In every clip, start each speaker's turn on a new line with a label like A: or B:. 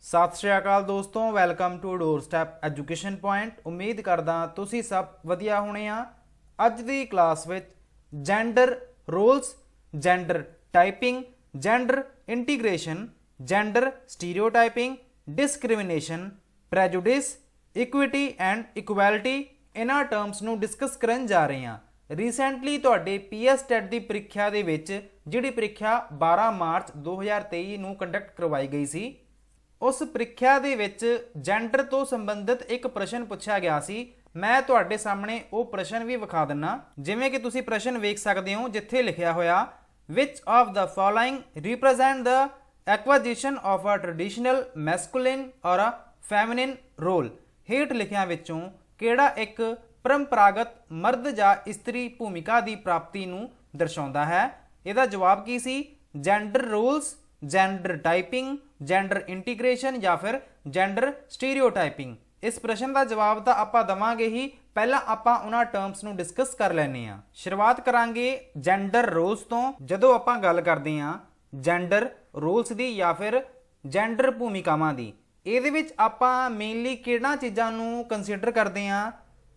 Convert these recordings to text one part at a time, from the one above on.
A: सत श्री अकाल दोस्तों, welcome to door step education point. उम्मीद करदा तुसी सब वधिया होने आ। अज दी क्लास विच gender roles, gender typing, gender integration, gender stereotyping, discrimination, prejudice, equity and equality इन्हां टर्म्स नूं डिस्कस करन जा रहे हैं। रीसेंटली तुहाडे PS टैट की ਪ੍ਰੀਖਿਆ ਦੇ ਵਿੱਚ ਜਿਹੜੀ ਪ੍ਰੀਖਿਆ 12 ਮਾਰਚ 2023 ਨੂੰ ਕੰਡਕਟ ਕਰਵਾਈ ਗਈ ਸੀ, ਉਸ ਪ੍ਰੀਖਿਆ ਦੇ ਵਿੱਚ ਜੈਂਡਰ ਤੋਂ ਸੰਬੰਧਿਤ ਇੱਕ ਪ੍ਰਸ਼ਨ ਪੁੱਛਿਆ ਗਿਆ ਸੀ। ਮੈਂ ਤੁਹਾਡੇ ਸਾਹਮਣੇ ਉਹ ਪ੍ਰਸ਼ਨ ਵੀ ਵਿਖਾ ਦਿੰਨਾ। ਜਿਵੇਂ ਕਿ ਤੁਸੀਂ ਪ੍ਰਸ਼ਨ ਵੇਖ ਸਕਦੇ ਹੋ, ਜਿੱਥੇ ਲਿਖਿਆ ਹੋਇਆ which of the following represent the acquisition of a traditional masculine or a feminine role। ਹੇਠ ਲਿਖਿਆਂ ਵਿੱਚੋਂ ਕਿਹੜਾ ਇੱਕ परंपरागत मर्द या इस्त्री भूमिका की प्राप्ति नूं दर्शाउंदा है। इहदा जवाब की सी? Gender roles, gender typing, gender integration या फिर जेंडर स्टीरियोटाइपिंग। इस प्रश्न का जवाब तो आपां दवांगे ही, पहला आपां उन्हां टर्म्स नूं डिस्कस कर लैने आ। शुरुआत करांगे जेंडर रोल्स तो। जदों आपां गल करदे आ जेंडर रोल्स दी या फिर जेंडर भूमिकावां दी, इहदे विच आपां मेनली किहड़ियां चीज़ां नूं कंसीडर करदे आ?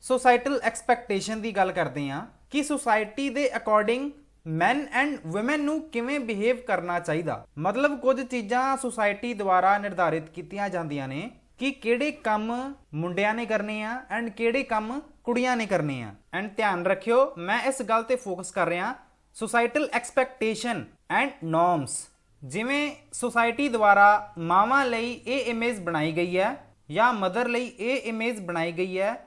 A: सोसाइटल एक्सपैक्टेशन की गल करते हैं कि सोसाइटी के अकॉर्डिंग मैन एंड वुमेन नूं किवें बिहेव करना चाहिए। मतलब कुछ चीज़ां सोसाइटी द्वारा निर्धारित कीतियां जांदियां ने कि किहड़े काम मुंडियां ने करने आ एंड किहड़े काम कुड़ियां ने करने आ। एंड ध्यान रखियो, मैं इस गल ते फोकस कर रहा सोसाइटल एक्सपैक्टेशन एंड नॉर्म्स। जिवें सोसाइटी द्वारा मावां लई ये इमेज बनाई गई है या मदर लई ये इमेज बनाई गई है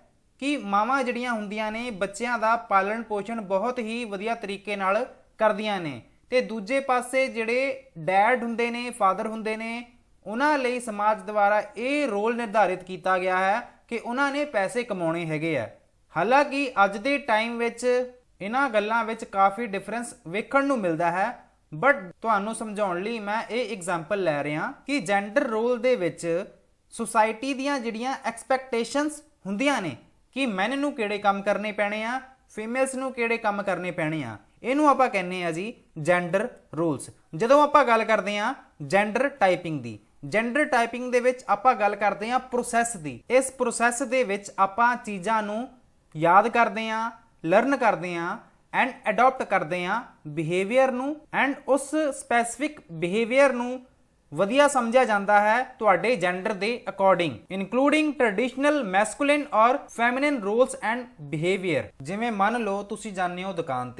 A: कि मावां जिहड़ियां हुंदियां ने बच्चियां दा पालन पोषण बहुत ही वधिया तरीके नाल करदियां ने, ते दूजे पासे जिहड़े डैड हुंदे ने, फादर हुंदे ने, उन्हां लई समाज द्वारा ये रोल निर्धारित किया गया है कि उन्हां ने पैसे कमाउणे हैगे आ। हालांकि अज दे टाइम विच इन्हां गल्लां विच काफ़ी डिफरेंस वेखण नूं मिलदा है, बट तुहानूं समझाउण लई मैं ये एग्जाम्पल लै रिहा कि जेंडर रोल दे विच सोसाइटी दीयां जिहड़ियां एक्सपैक्टेशनस हुंदियां ने कि मैन नूं किहड़े काम करने पैणे आ, फीमेल्स नूं किहड़े काम करने पैणे आ, इहनूं आपां कहने आ जी जेंडर रोल्स। जदों आपां गल करदे आ जेंडर टाइपिंग दी, जेंडर टाइपिंग दे विच आपां गल करदे आ प्रोसैस दी। इस प्रोसैस दे विच आपां चीज़ां नूं याद करदे आ, लर्न करदे आ एंड अडॉप्ट करदे आ बिहेवियर नूं, एंड उस स्पैसिफिक बिहेवियर नूं वधिया समझिया जाता है तुहाडे जेंडर दे अकॉर्डिंग, इनकलूडिंग ट्रेडिशनल मैस्कुलिन और फैमिनिन रोल्स एंड बिहेवियर। जिवें मान लो तुसी जाने हो दुकान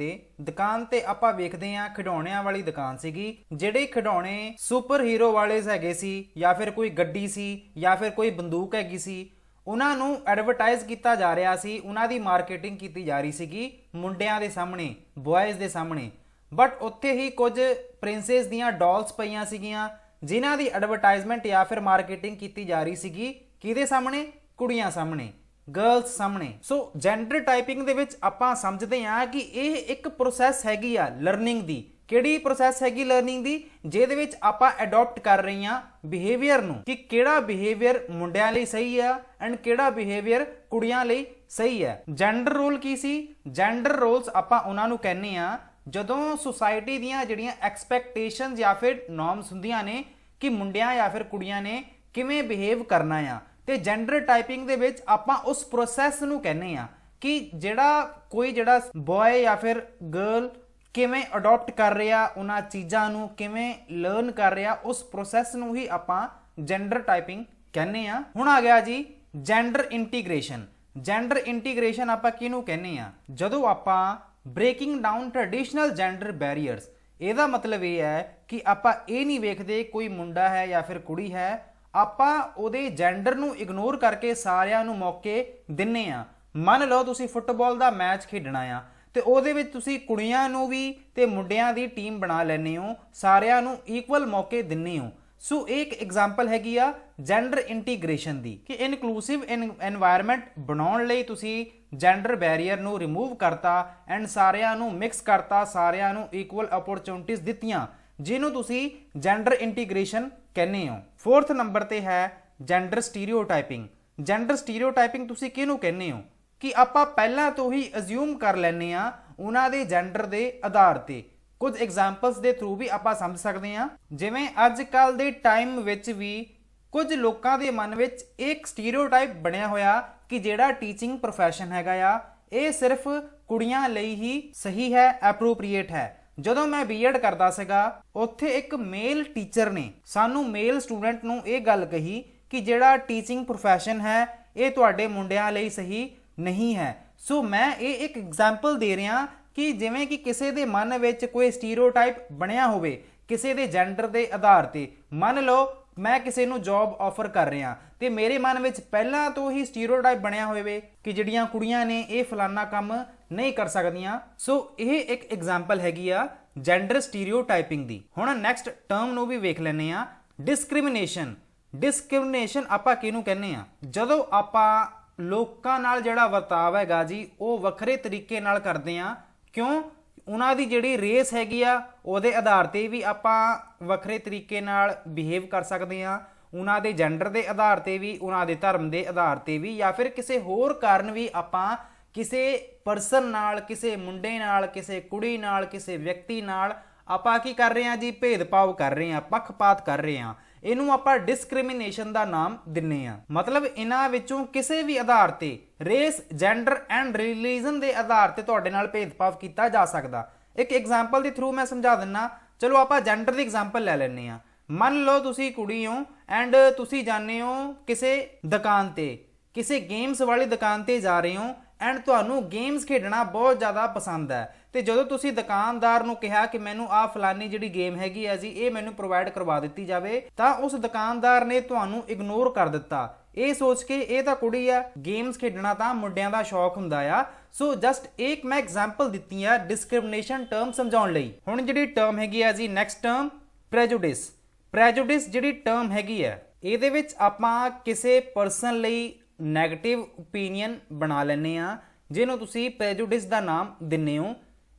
A: ते आपां वेखदे आ खिडौणियां वाली दुकान सीगी, जिहड़े खिडौणे सुपर हीरो वाले हैगे सी या फिर कोई गड्डी सी या फिर कोई बंदूक हैगी सी, उन्हां नूं एडवरटाइज किया जा रहा सी, उन्हां दी मार्केटिंग की जा रही सीगी मुंडियां दे सामने, बॉयज़ दे सामने। बट उत्थे ही कुछ प्रिंसेस दियां डॉल्स पईयां सीगियां जिन्हां दी एडवरटाइजमेंट या फिर मार्केटिंग की जा रही सीगी किहदे सामने? कुड़ियां सामने, गर्ल्स सामने। सो जेंडर टाइपिंग दे विच आपां समझदे आ कि यह एक प्रोसैस हैगी आ लर्निंग दी। किहड़ी प्रोसैस हैगी लर्निंग दी? जिहदे विच आपां अडॉप्ट कर रही आ बिहेवियर नूं कि किहड़ा बिहेवियर मुंडियां लई सही आ एंड किहड़ा बिहेवियर कुड़ियां लई सही है। जेंडर रोल की सी? जेंडर रोल्स आपां उन्हां नूं कहने आ जदों सोसाइटी दीयां जिहड़ियां एक्सपैक्टेशनस या फिर नॉर्म्स हुंदियां ने कि मुंडियां या फिर कुड़ियां ने किवें बिहेव करना आ, ते जेंडर टाइपिंग दे विच आपां उस प्रोसैस नूं कहने आ कि जिहड़ा कोई जिहड़ा बॉय या फिर गर्ल किवें अडॉप्ट कर रहा, उन्हां चीज़ां नूं किवें लर्न कर रहा, उस प्रोसैस नूं ही आपां जेंडर टाइपिंग कहने आ। हुण आ गया जी जेंडर इंटीग्रेशन। जेंडर इंटीग्रेशन आपां किहनूं कहने आ? जदों आपां ब्रेकिंग डाउन ट्रेडिशनल जेंडर बैरीयर्स, ਇਹਦਾ मतलब ये है कि आपां ये नहीं वेखदे कोई मुंडा है या फिर कुड़ी है, आपां ਉਹਦੇ जेंडर ਨੂੰ इग्नोर करके ਸਾਰਿਆਂ ਨੂੰ मौके ਦਿੰਨੇ ਆ। ਮੰਨ ਲਓ ਤੁਸੀਂ ਫੁੱਟਬਾਲ ਦਾ ਮੈਚ ਖੇਡਣਾ ਆ ਤੇ ਉਹਦੇ ਵਿੱਚ ਤੁਸੀਂ ਕੁੜੀਆਂ ਨੂੰ ਵੀ ਤੇ ਮੁੰਡਿਆਂ ਦੀ ਟੀਮ ਬਣਾ ਲੈਂਦੇ ਹੋ, ਸਾਰਿਆਂ ਨੂੰ ਇਕੁਅਲ ਮੌਕੇ ਦਿੰਨੇ ਹੋ। सो एक एग्जाम्पल हैगी आ जेंडर इंटीग्रेशन दी कि इनकलूसिव एनवायरमेंट बनाउण लई तुसी जेंडर बैरीयर नूं रिमूव करता एंड सारिਆਂ ਨੂੰ मिक्स करता, सारिਆਂ ਨੂੰ इक्वल अपॉर्चुनिटीज़ दित्तियां, जिन्हों तुसी जेंडर इंटीग्रेशन कहने हो। फोर्थ नंबर ते है जेंडर स्टीरियोटाइपिंग। जेंडर स्टीरियोटाइपिंग तुसी किहनूं कहने हो कि आपां पहलां तो ही अज्यूम कर लैंदे आ उन्हां दे जेंडर दे आधार ते। कुछ एग्जाम्पल्स के थ्रू भी आप समझ सकते हैं, जिमें अजकल के टाइम विच भी ਕੁਝ ਲੋਕਾਂ ਦੇ ਮਨ ਵਿੱਚ ਇੱਕ ਸਟੀਰੀਓਟਾਈਪ ਬਣਿਆ ਹੋਇਆ ਕਿ ਜਿਹੜਾ ਟੀਚਿੰਗ ਪ੍ਰੋਫੈਸ਼ਨ ਹੈਗਾ ਆ ਇਹ ਸਿਰਫ ਕੁੜੀਆਂ ਲਈ ਹੀ ਸਹੀ ਹੈ, ਐਪਰੋਪ੍ਰੀਏਟ ਹੈ। ਜਦੋਂ ਮੈਂ ਬੀਐਡ ਕਰਦਾ ਸੀਗਾ ਉੱਥੇ ਇੱਕ ਮੇਲ ਟੀਚਰ ਨੇ ਸਾਨੂੰ ਮੇਲ ਸਟੂਡੈਂਟ ਨੂੰ ਇਹ ਗੱਲ ਕਹੀ ਕਿ ਜਿਹੜਾ ਟੀਚਿੰਗ ਪ੍ਰੋਫੈਸ਼ਨ ਹੈ ਇਹ ਤੁਹਾਡੇ ਮੁੰਡਿਆਂ ਲਈ ਸਹੀ ਨਹੀਂ ਹੈ। ਸੋ ਮੈਂ ਇਹ ਇੱਕ ਐਗਜ਼ਾਮਪਲ ਦੇ ਰਿਹਾ ਕਿ ਜਿਵੇਂ ਕਿ ਕਿਸੇ ਦੇ ਮਨ ਵਿੱਚ ਕੋਈ ਸਟੀਰੀਓਟਾਈਪ ਬਣਿਆ ਹੋਵੇ ਕਿਸੇ ਦੇ ਜੈਂਡਰ ਦੇ ਆਧਾਰ ਤੇ। ਮੰਨ ਲਓ ਮੈਂ ਕਿਸੇ ਨੂੰ ਜੌਬ ਆਫਰ ਕਰ ਰਿਹਾ ਤੇ ਮੇਰੇ ਮਨ ਵਿੱਚ ਪਹਿਲਾਂ ਤੋਂ ਹੀ ਸਟੀਰੀਓਟਾਈਪ ਬਣਿਆ ਹੋਵੇ ਕਿ ਜਿਹੜੀਆਂ ਕੁੜੀਆਂ ਨੇ ਇਹ ਫਲਾਨਾ ਕੰਮ ਨਹੀਂ ਕਰ ਸਕਦੀਆਂ। ਸੋ ਇਹ ਇੱਕ ਐਗਜ਼ਾਮਪਲ ਹੈਗੀ ਆ ਜੈਂਡਰ ਸਟੀਰੀਓਟਾਈਪਿੰਗ ਦੀ। ਹੁਣ ਨੈਕਸਟ ਟਰਮ ਨੂੰ ਵੀ ਵੇਖ ਲੈਂਦੇ ਆ, ਡਿਸਕ੍ਰਿਮੀਨੇਸ਼ਨ। ਡਿਸਕ੍ਰਿਮੀਨੇਸ਼ਨ ਆਪਾਂ ਕਿਹਨੂੰ ਕਹਿੰਦੇ ਆ? ਜਦੋਂ ਆਪਾਂ ਲੋਕਾਂ ਨਾਲ ਜਿਹੜਾ ਵਰਤਾਵ ਹੈਗਾ ਜੀ ਉਹ ਵੱਖਰੇ ਤਰੀਕੇ ਨਾਲ ਕਰਦੇ ਆ। ਕਿਉਂ? ਉਹਨਾਂ ਦੀ ਜਿਹੜੀ ਰੇਸ ਹੈਗੀ ਆ ਉਹਦੇ ਆਧਾਰ ਤੇ ਵੀ ਆਪਾਂ ਵੱਖਰੇ ਤਰੀਕੇ ਨਾਲ ਬਿਹੇਵ ਕਰ ਸਕਦੇ ਆ, ਉਹਨਾਂ ਦੇ ਜੈਂਡਰ ਦੇ ਆਧਾਰ ਤੇ ਵੀ, ਉਹਨਾਂ ਦੇ ਧਰਮ ਦੇ ਆਧਾਰ ਤੇ ਵੀ, ਜਾਂ ਫਿਰ ਕਿਸੇ ਹੋਰ ਕਾਰਨ ਵੀ ਆਪਾਂ ਕਿਸੇ ਪਰਸਨ ਨਾਲ, ਕਿਸੇ ਮੁੰਡੇ ਨਾਲ, ਕਿਸੇ ਕੁੜੀ ਨਾਲ, ਕਿਸੇ ਵਿਅਕਤੀ ਨਾਲ ਆਪਾਂ ਕੀ ਕਰ ਰਹੇ ਹਾਂ ਜੀ? ਭੇਦਭਾਵ ਕਰ ਰਹੇ ਹਾਂ, ਪੱਖਪਾਤ ਕਰ ਰਹੇ ਹਾਂ। ਇਹਨੂੰ ਆਪਾਂ ਡਿਸਕ੍ਰਿਮੀਨੇਸ਼ਨ ਦਾ ਨਾਮ ਦਿੰਨੇ ਆ। ਮਤਲਬ ਇਹਨਾਂ ਵਿੱਚੋਂ ਕਿਸੇ ਵੀ ਆਧਾਰ ਤੇ, ਰੇਸ, ਜੈਂਡਰ ਐਂਡ ਰਿਲੀਜਨ ਦੇ ਆਧਾਰ ਤੇ ਤੁਹਾਡੇ ਨਾਲ ਭੇਦਭਾਵ ਕੀਤਾ ਜਾ ਸਕਦਾ। ਇੱਕ ਐਗਜ਼ਾਮਪਲ ਦੇ ਥਰੂ ਮੈਂ ਸਮਝਾ ਦਿੰਨਾ। ਚਲੋ ਆਪਾਂ ਜੈਂਡਰ ਦੀ ਐਗਜ਼ਾਮਪਲ ਲੈ ਲੈਂਦੇ ਆ। ਮੰਨ ਲਓ ਤੁਸੀਂ ਕੁੜੀ ਹੋ ਐਂਡ ਤੁਸੀਂ ਜਾਂਦੇ ਹੋ ਕਿਸੇ ਦੁਕਾਨ ਤੇ, ਕਿਸੇ ਗੇਮਸ ਵਾਲੀ ਦੁਕਾਨ ਤੇ ਜਾ ਰਹੇ ਹੋ ਐਂਡ ਤੁਹਾਨੂੰ ਗੇਮਸ ਖੇਡਣਾ ਬਹੁਤ ਜ਼ਿਆਦਾ ਪਸੰਦ ਹੈ ਤੇ ਜਦੋਂ ਤੁਸੀਂ ਦੁਕਾਨਦਾਰ ਨੂੰ ਕਿਹਾ ਕਿ ਮੈਨੂੰ ਆਹ ਫਲਾਨੀ ਜਿਹੜੀ ਗੇਮ ਹੈਗੀ ਆ ਜੀ ਇਹ ਮੈਨੂੰ ਪ੍ਰੋਵਾਈਡ ਕਰਵਾ ਦਿੱਤੀ ਜਾਵੇ, ਤਾਂ ਉਸ ਦੁਕਾਨਦਾਰ ਨੇ ਤੁਹਾਨੂੰ ਇਗਨੋਰ ਕਰ ਦਿੱਤਾ ਇਹ ਸੋਚ ਕੇ ਇਹ ਤਾਂ ਕੁੜੀ ਆ, ਗੇਮਸ ਖੇਡਣਾ ਤਾਂ ਮੁੰਡਿਆਂ ਦਾ ਸ਼ੌਕ ਹੁੰਦਾ ਆ। ਸੋ ਜਸਟ ਇੱਕ ਮੈਂ ਐਗਜ਼ਾਮਪਲ ਦਿੱਤੀ ਆ ਡਿਸਕ੍ਰਿਮੀਨੇਸ਼ਨ ਟਰਮ ਸਮਝਾਉਣ ਲਈ। ਹੁਣ ਜਿਹੜੀ ਟਰਮ ਹੈਗੀ ਆ ਜੀ ਨੈਕਸਟ ਟਰਮ ਪ੍ਰੈਜੁਡਿਸ। ਪ੍ਰੈਜੁਡਿਸ ਜਿਹੜੀ ਟਰਮ ਹੈਗੀ ਆ ਇਹਦੇ ਵਿੱਚ ਆਪਾਂ ਕਿਸੇ ਪਰਸਨ ਲਈ ਨੈਗੇਟਿਵ ਓਪੀਨੀਅਨ ਬਣਾ ਲੈਂਦੇ ਆ ਜਿਹਨੂੰ ਤੁਸੀਂ ਪ੍ਰੈਜੁਡਿਸ ਦਾ ਨਾਮ ਦਿੰਦੇ ਹੋ।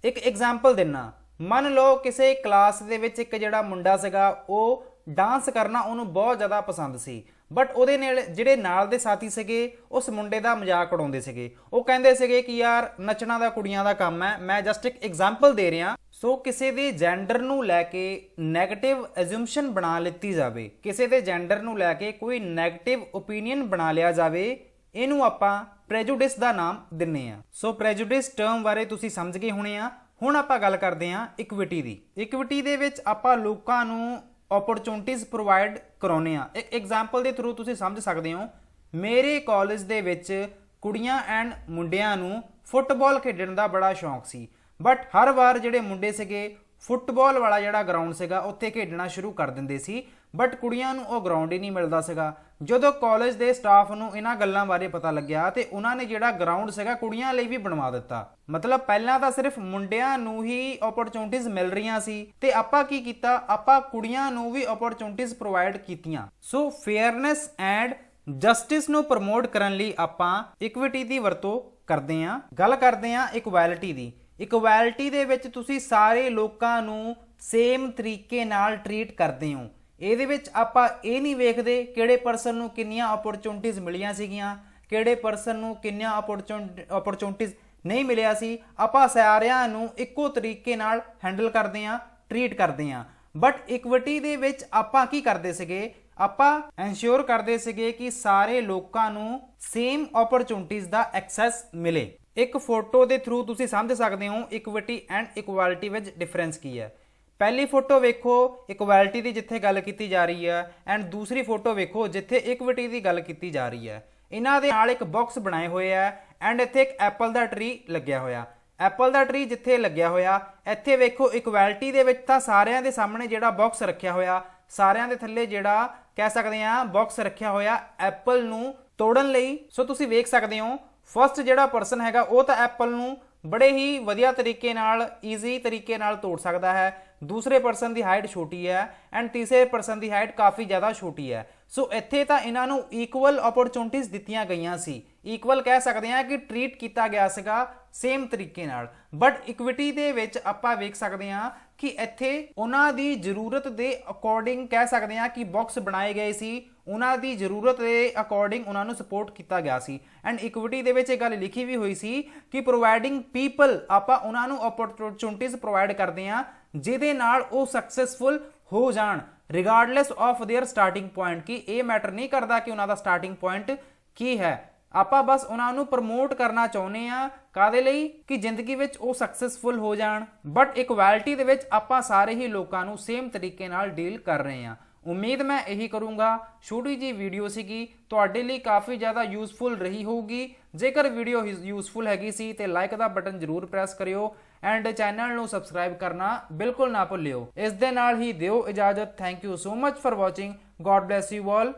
A: ਇੱਕ ਐਗਜ਼ਾਮਪਲ ਦਿੰਨਾ, ਮੰਨ ਲਓ ਕਿਸੇ ਕਲਾਸ ਦੇ ਵਿੱਚ ਇੱਕ ਜਿਹੜਾ ਮੁੰਡਾ ਸੀਗਾ ਉਹ ਡਾਂਸ ਕਰਨਾ ਉਹਨੂੰ ਬਹੁਤ ਜ਼ਿਆਦਾ ਪਸੰਦ ਸੀ, ਬਟ ਉਹਦੇ ਨਾਲ ਜਿਹੜੇ ਨਾਲ ਦੇ ਸਾਥੀ ਸੀਗੇ ਉਸ ਮੁੰਡੇ ਦਾ ਮਜ਼ਾਕ ਉਡਾਉਂਦੇ ਸੀਗੇ। ਉਹ ਕਹਿੰਦੇ ਸੀਗੇ ਕਿ ਯਾਰ ਨੱਚਣਾ ਦਾ ਕੁੜੀਆਂ ਦਾ ਕੰਮ ਹੈ। ਮੈਂ ਜਸਟ ਇੱਕ ਐਗਜ਼ਾਮਪਲ ਦੇ ਰਿਹਾ। ਸੋ ਕਿਸੇ ਦੇ ਜੈਂਡਰ ਨੂੰ ਲੈ ਕੇ ਨੈਗੇਟਿਵ ਐਜ਼ੂਮਸ਼ਨ ਬਣਾ ਲਿੱਤੀ ਜਾਵੇ, ਕਿਸੇ ਦੇ ਜੈਂਡਰ ਨੂੰ ਲੈ ਕੇ ਕੋਈ ਨੈਗੇਟਿਵ ਓਪੀਨੀਅਨ ਬਣਾ ਲਿਆ ਜਾਵੇ, ਇਹਨੂੰ ਆਪਾਂ ਪ੍ਰੈਜੁਡਿਸ ਦਾ ਨਾਮ ਦਿੰਨੇ ਆ। ਸੋ ਪ੍ਰੈਜੁਡਿਸ ਟਰਮ ਬਾਰੇ ਤੁਸੀਂ ਸਮਝ ਗਏ ਹੋਣੇ ਆ। ਹੁਣ ਆਪਾਂ ਗੱਲ ਕਰਦੇ ਆ ਇਕੁਇਟੀ ਦੀ। ਇਕੁਇਟੀ ਦੇ ਵਿੱਚ ਆਪਾਂ ਲੋਕਾਂ ਨੂੰ ਓਪਰਚੁਨਿਟੀਜ਼ ਪ੍ਰੋਵਾਈਡ ਕਰਾਉਨੇ ਆ। ਇੱਕ ਐਗਜ਼ਾਮਪਲ ਦੇ ਥਰੂ ਤੁਸੀਂ ਸਮਝ ਸਕਦੇ ਹੋ। ਮੇਰੇ ਕਾਲਜ ਦੇ ਵਿੱਚ ਕੁੜੀਆਂ ਐਂਡ ਮੁੰਡਿਆਂ ਨੂੰ ਫੁੱਟਬਾਲ ਖੇਡਣ ਦਾ ਬੜਾ ਸ਼ੌਂਕ ਸੀ, ਬਟ ਹਰ ਵਾਰ ਜਿਹੜੇ ਮੁੰਡੇ ਸੀਗੇ ਫੁੱਟਬਾਲ ਵਾਲਾ ਜਿਹੜਾ ਗਰਾਊਂਡ ਸੀਗਾ ਉੱਥੇ ਖੇਡਣਾ ਸ਼ੁਰੂ ਕਰ ਦਿੰਦੇ ਸੀ, ਬਟ ਕੁੜੀਆਂ ਨੂੰ ਉਹ ਗਰਾਊਂਡ ਹੀ ਨਹੀਂ ਮਿਲਦਾ ਸੀਗਾ। ਜਦੋਂ ਕਾਲਜ ਦੇ ਸਟਾਫ ਨੂੰ ਇਹਨਾਂ ਗੱਲਾਂ ਬਾਰੇ ਪਤਾ ਲੱਗਿਆ ਤੇ ਉਹਨਾਂ ਨੇ ਜਿਹੜਾ ਗਰਾਊਂਡ ਸੀਗਾ ਕੁੜੀਆਂ ਲਈ ਵੀ ਬਣਵਾ ਦਿੱਤਾ। ਮਤਲਬ ਪਹਿਲਾਂ ਤਾਂ ਸਿਰਫ ਮੁੰਡਿਆਂ ਨੂੰ ਹੀ ਓਪਰਚੁਨਿਟੀਜ਼ ਮਿਲ ਰਹੀਆਂ ਸੀ ਤੇ ਆਪਾਂ ਕੀ ਕੀਤਾ, ਆਪਾਂ ਕੁੜੀਆਂ ਨੂੰ ਵੀ ਓਪਰਚੁਨਿਟੀਜ਼ ਪ੍ਰੋਵਾਈਡ ਕੀਤੀਆਂ। ਸੋ ਫੇਅਰਨੈਸ ਐਂਡ ਜਸਟਿਸ ਨੂੰ ਪ੍ਰਮੋਟ ਕਰਨ ਲਈ ਆਪਾਂ ਇਕੁਇਟੀ ਦੀ ਵਰਤੋਂ ਕਰਦੇ ਆਂ। ਗੱਲ ਕਰਦੇ ਆਂ ਇਕੁਐਲਿਟੀ ਦੀ। ਇਕੁਐਲਿਟੀ ਦੇ ਵਿੱਚ ਤੁਸੀਂ ਸਾਰੇ ਲੋਕਾਂ ਨੂੰ ਸੇਮ ਤਰੀਕੇ ਨਾਲ ਟਰੀਟ ਕਰਦੇ ਹੋ। ਇਹਦੇ ਵਿੱਚ ਆਪਾਂ ਇਹ ਨਹੀਂ ਵੇਖਦੇ ਕਿਹੜੇ ਪਰਸਨ ਨੂੰ ਕਿੰਨੀਆਂ ਓਪਰਚੁਨਿਟੀਜ਼ ਮਿਲੀਆਂ ਸੀਗੀਆਂ, ਕਿਹੜੇ ਪਰਸਨ ਨੂੰ ਕਿੰਨੀਆਂ ਓਪਰਚੁਨਿਟੀਜ਼ ਨਹੀਂ ਮਿਲਿਆ ਸੀ। ਆਪਾਂ ਸਾਰਿਆਂ ਨੂੰ ਇੱਕੋ ਤਰੀਕੇ ਨਾਲ ਹੈਂਡਲ ਕਰਦੇ ਆਂ, ਟਰੀਟ ਕਰਦੇ ਆਂ। ਬਟ ਇਕੁਇਟੀ ਦੇ ਵਿੱਚ ਆਪਾਂ ਕੀ ਕਰਦੇ ਸੀਗੇ, ਆਪਾਂ ਐਨਸ਼ੋਰ ਕਰਦੇ ਸੀਗੇ ਕਿ ਸਾਰੇ ਲੋਕਾਂ ਨੂੰ ਸੇਮ ਓਪਰਚੁਨਿਟੀਜ਼ ਦਾ ਐਕਸੈਸ ਮਿਲੇ। ਇੱਕ ਫੋਟੋ ਦੇ ਥਰੂ ਤੁਸੀਂ ਸਮਝ ਸਕਦੇ ਹੋ ਇਕੁਇਟੀ ਐਂਡ ਇਕੁਐਲਿਟੀ ਵਿੱਚ ਡਿਫਰੈਂਸ ਕੀ ਹੈ। ਪਹਿਲੀ ਫੋਟੋ ਵੇਖੋ ਇਕੁਐਲਿਟੀ ਦੀ ਜਿੱਥੇ ਗੱਲ ਕੀਤੀ ਜਾ ਰਹੀ ਹੈ ਐਂਡ ਦੂਸਰੀ ਫੋਟੋ ਵੇਖੋ ਜਿੱਥੇ ਇਕੁਇਟੀ ਦੀ ਗੱਲ ਕੀਤੀ ਜਾ ਰਹੀ ਹੈ। ਇਹਨਾਂ ਦੇ ਨਾਲ ਇੱਕ ਬਾਕਸ ਬਣਾਏ ਹੋਏ ਆ ਐਂਡ ਇੱਥੇ ਇੱਕ ਐਪਲ ਦਾ ਟਰੀ ਲੱਗਿਆ ਹੋਇਆ। ਐਪਲ ਦਾ ਟਰੀ ਜਿੱਥੇ ਲੱਗਿਆ ਹੋਇਆ ਇੱਥੇ ਵੇਖੋ ਇਕੁਐਲਿਟੀ ਦੇ ਵਿੱਚ ਤਾਂ ਸਾਰਿਆਂ ਦੇ ਸਾਹਮਣੇ ਜਿਹੜਾ ਬਾਕਸ ਰੱਖਿਆ ਹੋਇਆ, ਸਾਰਿਆਂ ਦੇ ਥੱਲੇ ਜਿਹੜਾ ਕਹਿ ਸਕਦੇ ਆ ਬਾਕਸ ਰੱਖਿਆ ਹੋਇਆ ਐਪਲ ਨੂੰ ਤੋੜਨ ਲਈ। ਸੋ ਤੁਸੀਂ ਵੇਖ ਸਕਦੇ ਹੋ ਫਸਟ ਜਿਹੜਾ ਪਰਸਨ ਹੈਗਾ ਉਹ ਤਾਂ ਐਪਲ ਨੂੰ ਬੜੇ ਹੀ ਵਧੀਆ ਤਰੀਕੇ ਨਾਲ, ਈਜ਼ੀ ਤਰੀਕੇ ਨਾਲ ਤੋੜ ਸਕਦਾ ਹੈ। ਦੂਸਰੇ ਪਰਸਨ ਦੀ ਹਾਈਟ ਛੋਟੀ ਹੈ ਐਂਡ ਤੀਸਰੇ ਪਰਸਨ ਦੀ ਹਾਈਟ ਕਾਫੀ ਜ਼ਿਆਦਾ ਛੋਟੀ ਹੈ। ਸੋ ਇੱਥੇ ਤਾਂ ਇਹਨਾਂ ਨੂੰ ਇਕੁਅਲ ਓਪਰਚੁਨਿਟੀਜ਼ ਦਿੱਤੀਆਂ ਗਈਆਂ ਸੀ। ਇਕੁਅਲ ਕਹਿ ਸਕਦੇ ਹਾਂ ਕਿ ਟਰੀਟ ਕੀਤਾ ਗਿਆ ਸੀਗਾ ਸੇਮ ਤਰੀਕੇ ਨਾਲ। ਬਟ ਇਕੁਇਟੀ ਦੇ ਵਿੱਚ ਆਪਾਂ ਵੇਖ ਸਕਦੇ ਹਾਂ ਕਿ ਇੱਥੇ ਉਹਨਾਂ ਦੀ ਜ਼ਰੂਰਤ ਦੇ ਅਕੋਰਡਿੰਗ ਕਹਿ ਸਕਦੇ ਹਾਂ ਕਿ ਬਾਕਸ ਬਣਾਏ ਗਏ ਸੀ, ਉਹਨਾਂ ਦੀ ਜ਼ਰੂਰਤ ਦੇ ਅਕੋਰਡਿੰਗ ਉਹਨਾਂ ਨੂੰ ਸਪੋਰਟ ਕੀਤਾ ਗਿਆ ਸੀ। ਐਂਡ ਇਕੁਇਟੀ ਦੇ ਵਿੱਚ ਇਹ ਗੱਲ ਲਿਖੀ ਵੀ ਹੋਈ ਸੀ ਕਿ ਪ੍ਰੋਵਾਈਡਿੰਗ ਪੀਪਲ, ਆਪਾਂ ਉਹਨਾਂ ਨੂੰ ਓਪਰਚੁਨਿਟੀਜ਼ ਪ੍ਰੋਵਾਈਡ ਕਰਦੇ ਹਾਂ ਜਿਹਦੇ ਨਾਲ ਉਹ ਸਕਸੈਸਫੁਲ ਹੋ ਜਾਣ। Regardless of there starting point, ਕਿ ਇਹ ਮੈਟਰ ਨਹੀਂ ਕਰਦਾ ਕਿ ਉਹਨਾਂ ਦਾ ਸਟਾਰਟਿੰਗ ਪੁਆਇੰਟ ਕੀ ਹੈ। ਆਪਾਂ ਬਸ ਉਹਨਾਂ ਨੂੰ ਪ੍ਰਮੋਟ ਕਰਨਾ ਚਾਹੁੰਦੇ ਆ, ਕਾਦੇ ਲਈ ਕਿ ਜ਼ਿੰਦਗੀ ਵਿੱਚ ਉਹ ਸਕਸੈਸਫੁਲ ਹੋ ਜਾਣ। ਬਟ ਇਕੁਐਲਿਟੀ ਦੇ ਵਿੱਚ ਆਪਾਂ ਸਾਰੇ ਹੀ ਲੋਕਾਂ ਨੂੰ ਸੇਮ ਤਰੀਕੇ ਨਾਲ ਡੀਲ ਕਰ ਰਹੇ ਆ। ਉਮੀਦ ਮੈਂ ਇਹੀ ਕਰੂੰਗਾ। ਛੋਟੀ ਜੀ ਵੀਡੀਓ ਸੀਗੀ, ਤੁਹਾਡੇ ਲਈ ਕਾਫੀ ਜ਼ਿਆਦਾ ਯੂਜ਼ਫੁਲ ਰਹੀ ਹੋਊਗੀ। ਜੇਕਰ ਵੀਡੀਓ ਯੂਜ਼ਫੁਲ ਹੈਗੀ ਸੀ ਤੇ ਲਾਈਕ ਦਾ ਬਟਨ ਜ਼ਰੂਰ ਪ੍ਰੈਸ ਕਰਿਓ ਐਂਡ ਚੈਨਲ ਨੂੰ ਸਬਸਕ੍ਰਾਈਬ ਕਰਨਾ ਬਿਲਕੁਲ ਨਾ ਭੁੱਲਿਓ। ਇਸ ਦੇ ਨਾਲ ਹੀ ਦਿਓ ਇਜਾਜ਼ਤ। Thank you so much for watching. God bless you all.